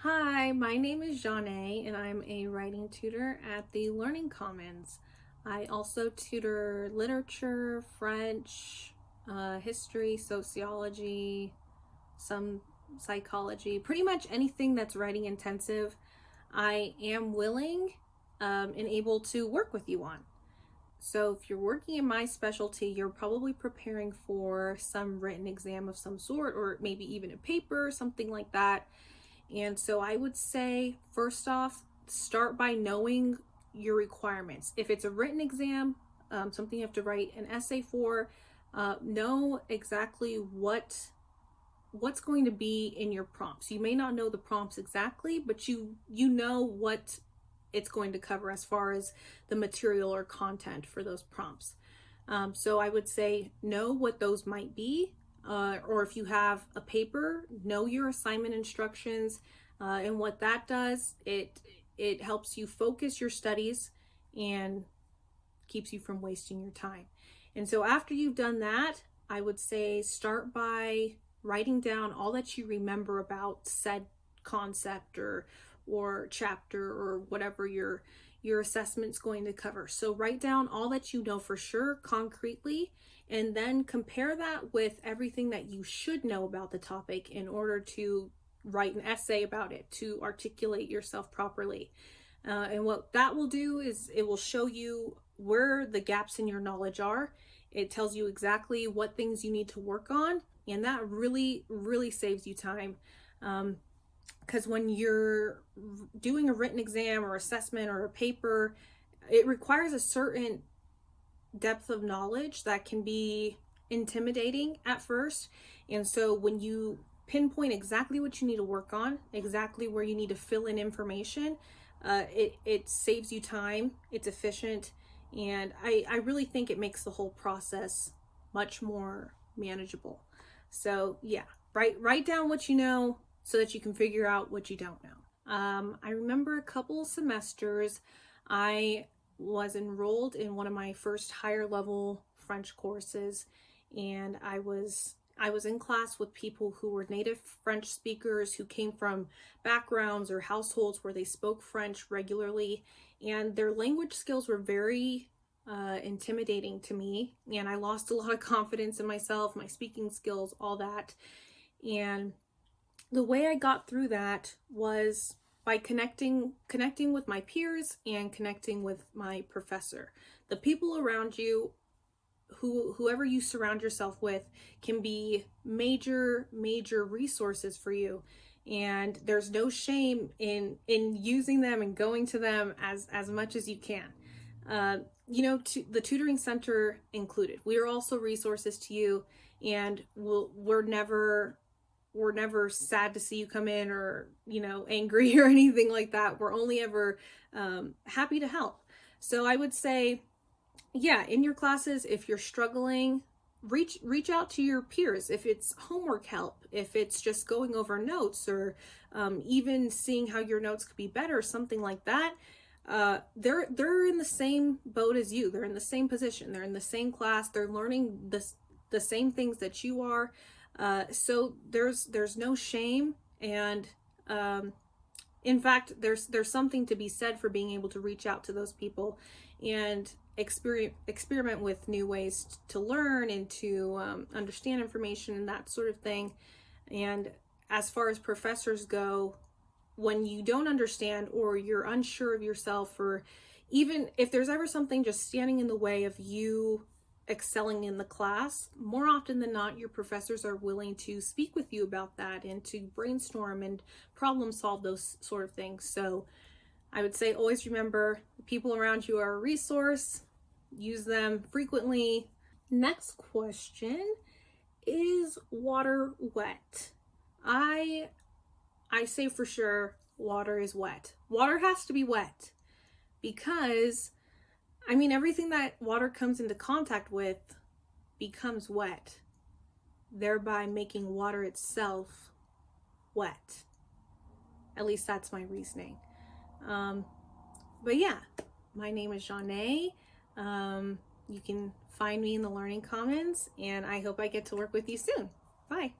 Hi, my name is Zhane and I'm a writing tutor at the Learning Commons. I also tutor literature, French, history, sociology, some psychology, pretty much anything that's writing intensive. I am willing and able to work with you on. So if you're working in my specialty, you're probably preparing for some written exam of some sort, or maybe even a paper, something like that. And so I would say, first off, start by knowing your requirements. If it's a written exam, something you have to write an essay for, know exactly what's going to be in your prompts. You may not know the prompts exactly, but you know what it's going to cover as far as the material or content for those prompts. So I would say know what those might be, or if you have a paper, know your assignment instructions, and what that does, it helps you focus your studies and keeps you from wasting your time. And so after you've done that, I would say start by writing down all that you remember about said concept or chapter or whatever your assessment's going to cover. So write down all that you know for sure concretely, and then compare that with everything that you should know about the topic in order to write an essay about it, to articulate yourself properly. And what that will do is it will show you where the gaps in your knowledge are. It tells you exactly what things you need to work on, and that really, really saves you time. Because when you're doing a written exam or assessment or a paper, it requires a certain depth of knowledge that can be intimidating at first. And so when you pinpoint exactly what you need to work on, exactly where you need to fill in information, it saves you time, it's efficient, and I really think it makes the whole process much more manageable. So yeah, write down what you know so that you can figure out what you don't know. I remember a couple of semesters I was enrolled in one of my first higher level French courses, and I was in class with people who were native French speakers who came from backgrounds or households where they spoke French regularly, and their language skills were very intimidating to me, and I lost a lot of confidence in myself, my speaking skills, all that. And the way I got through that was by connecting with my peers and connecting with my professor. The people around you, whoever you surround yourself with, can be major resources for you, and there's no shame in using them and going to them as much as you can. The tutoring center included, we are also resources to you, and we're never sad to see you come in, or angry or anything like that. We're only ever happy to help. So I would say, yeah, in your classes, if you're struggling, reach out to your peers. If it's homework help, if it's just going over notes, or even seeing how your notes could be better, something like that. They're in the same boat as you. They're in the same position. They're in the same class. They're learning the same things that you are. So there's no shame, and in fact, there's something to be said for being able to reach out to those people and experiment with new ways to learn and to understand information and that sort of thing. And as far as professors go, when you don't understand or you're unsure of yourself, or even if there's ever something just standing in the way of you excelling in the class, more often than not, your professors are willing to speak with you about that and to brainstorm and problem solve those sort of things. So I would say always remember, the people around you are a resource. Use them frequently. Next question: is water wet? I say for sure water is wet. Water has to be wet because everything that water comes into contact with becomes wet, thereby making water itself wet. At least that's my reasoning. But yeah, my name is Zhane. You can find me in the Learning Commons, and I hope I get to work with you soon. Bye.